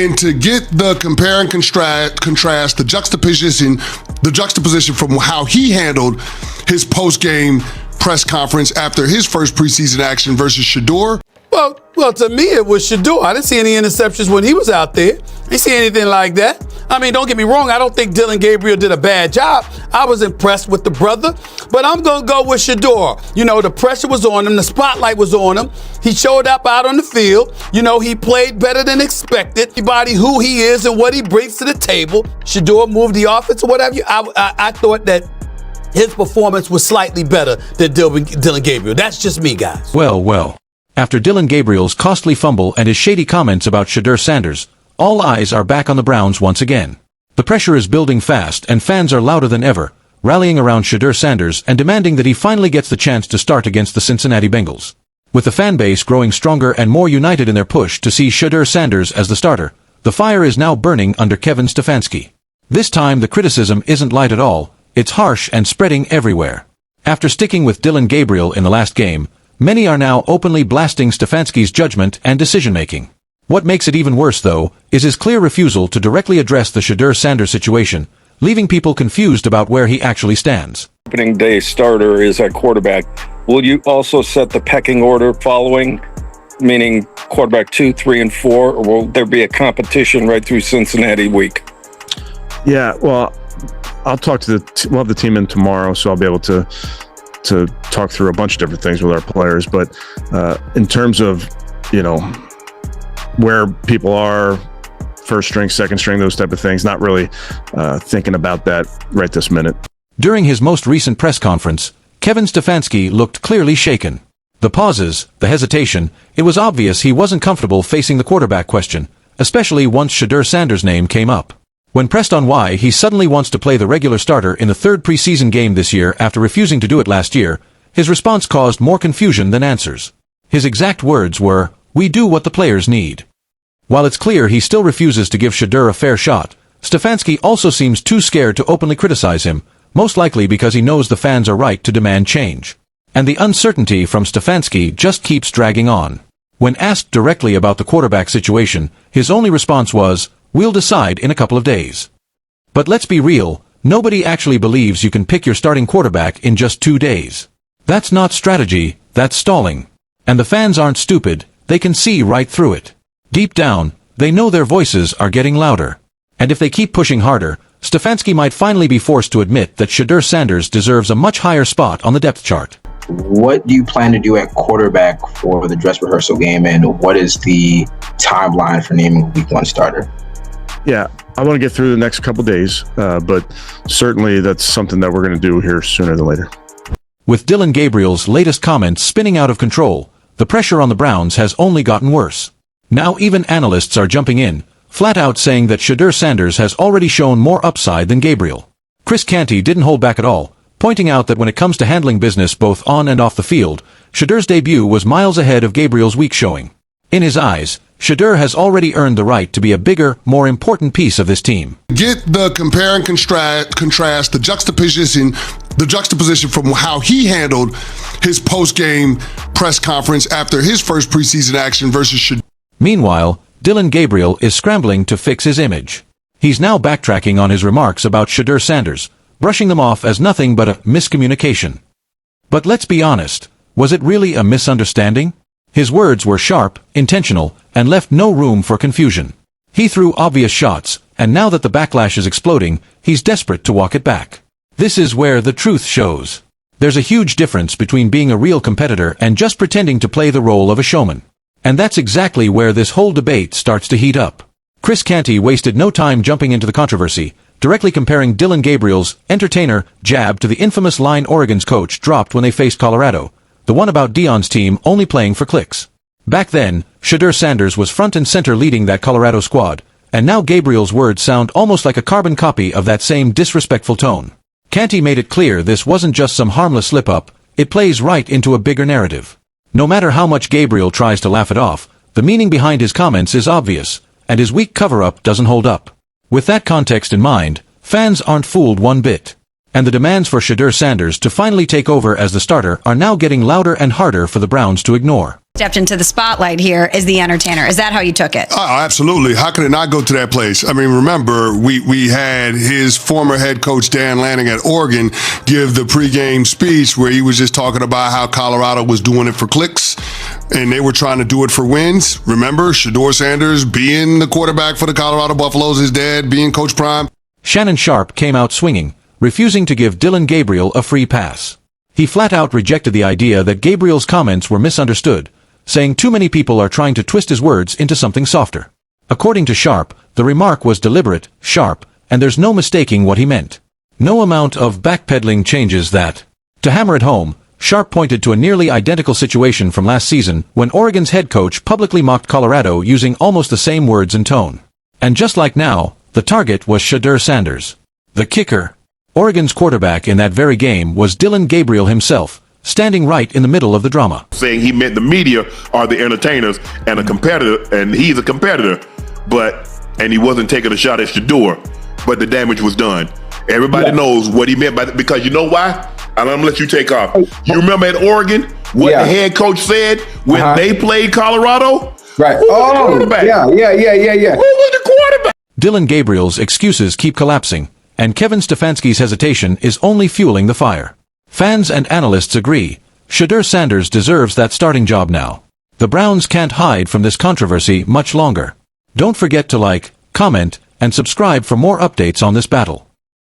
And to get the compare and contrast, the juxtaposition from how he handled his post-game press conference after his first preseason action versus Shedeur. Well, to me, it was Shedeur. I didn't see any interceptions when he was out there. I didn't see anything like that. I mean, don't get me wrong. I don't think Dillon Gabriel did a bad job. I was impressed with the brother, but I'm going to go with Shedeur. You know, the pressure was on him. The spotlight was on him. He showed up out on the field. You know, he played better than expected. Everybody who he is and what he brings to the table. Shedeur moved the offense or whatever. I thought that his performance was slightly better than Dillon Gabriel. That's just me, guys. Well. After Dillon Gabriel's costly fumble and his shady comments about Shedeur Sanders, all eyes are back on the Browns once again. The pressure is building fast and fans are louder than ever, rallying around Shedeur Sanders and demanding that he finally gets the chance to start against the Cincinnati Bengals. With the fan base growing stronger and more united in their push to see Shedeur Sanders as the starter, the fire is now burning under Kevin Stefanski. This time the criticism isn't light at all, it's harsh and spreading everywhere. After sticking with Dillon Gabriel in the last game, many are now openly blasting Stefanski's judgment and decision-making. What makes it even worse, though, is his clear refusal to directly address the Shedeur Sanders situation, leaving people confused about where he actually stands. Opening day starter is at quarterback. Will you also set the pecking order following, meaning quarterback 2, 3, and 4, or will there be a competition right through Cincinnati week? Yeah, well, I'll talk to we'll have the team in tomorrow, so I'll be able to talk through a bunch of different things with our players. But in terms of, you know, where people are, first string, second string, those type of things, not really thinking about that right this minute. During his most recent press conference, Kevin Stefanski looked clearly shaken. The pauses, the hesitation, it was obvious he wasn't comfortable facing the quarterback question, especially once Shedeur Sanders' name came up. When pressed on why he suddenly wants to play the regular starter in the third preseason game this year after refusing to do it last year, his response caused more confusion than answers. His exact words were, "We do what the players need." While it's clear he still refuses to give Shedeur a fair shot, Stefanski also seems too scared to openly criticize him, most likely because he knows the fans are right to demand change. And the uncertainty from Stefanski just keeps dragging on. When asked directly about the quarterback situation, his only response was, "We'll decide in a couple of days." But let's be real, nobody actually believes you can pick your starting quarterback in just 2 days. That's not strategy, that's stalling. And the fans aren't stupid, they can see right through it. Deep down, they know their voices are getting louder. And if they keep pushing harder, Stefanski might finally be forced to admit that Shedeur Sanders deserves a much higher spot on the depth chart. What do you plan to do at quarterback for the dress rehearsal game, and what is the timeline for naming Week 1 starter? Yeah, I want to get through the next couple days, but certainly that's something that we're going to do here sooner than later. With Dillon Gabriel's latest comments spinning out of control, the pressure on the Browns has only gotten worse. Now even analysts are jumping in, flat out saying that Shedeur Sanders has already shown more upside than Gabriel. Chris Canty didn't hold back at all, pointing out that when it comes to handling business both on and off the field, Shedeur's debut was miles ahead of Gabriel's weak showing. In his eyes, Shedeur has already earned the right to be a bigger, more important piece of this team. Get the compare and contrast, the juxtaposition from how he handled his post-game press conference after his first preseason action versus Shedeur. Meanwhile, Dillon Gabriel is scrambling to fix his image. He's now backtracking on his remarks about Shedeur Sanders, brushing them off as nothing but a miscommunication. But let's be honest, was it really a misunderstanding? His words were sharp, intentional, and left no room for confusion. He threw obvious shots, and now that the backlash is exploding, he's desperate to walk it back. This is where the truth shows. There's a huge difference between being a real competitor and just pretending to play the role of a showman. And that's exactly where this whole debate starts to heat up. Chris Canty wasted no time jumping into the controversy, directly comparing Dillon Gabriel's entertainer jab to the infamous line Oregon's coach dropped when they faced Colorado, the one about Deion's team only playing for clicks. Back then, Shedeur Sanders was front and center leading that Colorado squad, and now Gabriel's words sound almost like a carbon copy of that same disrespectful tone. Canty made it clear this wasn't just some harmless slip-up, it plays right into a bigger narrative. No matter how much Gabriel tries to laugh it off, the meaning behind his comments is obvious, and his weak cover-up doesn't hold up. With that context in mind, fans aren't fooled one bit. And the demands for Shedeur Sanders to finally take over as the starter are now getting louder and harder for the Browns to ignore. stepped into the spotlight here as the entertainer. Is that how you took it? Oh, absolutely. How could it not go to that place? I mean, remember, we had his former head coach, Dan Lanning at Oregon, give the pregame speech where he was just talking about how Colorado was doing it for clicks and they were trying to do it for wins. Remember, Shedeur Sanders being the quarterback for the Colorado Buffaloes, his dad being Coach Prime. Shannon Sharpe came out swinging, refusing to give Dillon Gabriel a free pass. He flat out rejected the idea that Gabriel's comments were misunderstood, saying too many people are trying to twist his words into something softer. According to Sharpe, the remark was deliberate, sharp, and there's no mistaking what he meant. No amount of backpedaling changes that. To hammer it home, Sharpe pointed to a nearly identical situation from last season when Oregon's head coach publicly mocked Colorado using almost the same words and tone. And just like now, the target was Shedeur Sanders. The kicker. Oregon's quarterback in that very game was Dillon Gabriel himself, standing right in the middle of the drama. Saying he meant the media are the entertainers and a competitor, and he's a competitor, and he wasn't taking a shot at Shedeur, but the damage was done. Everybody knows what he meant by that, because you know why? I'm gonna let you take off. You remember at Oregon what the head coach said when they played Colorado? Right. Who was the quarterback? Yeah. Who was the quarterback? Dillon Gabriel's excuses keep collapsing, and Kevin Stefanski's hesitation is only fueling the fire. Fans and analysts agree, Shedeur Sanders deserves that starting job now. The Browns can't hide from this controversy much longer. Don't forget to like, comment, and subscribe for more updates on this battle.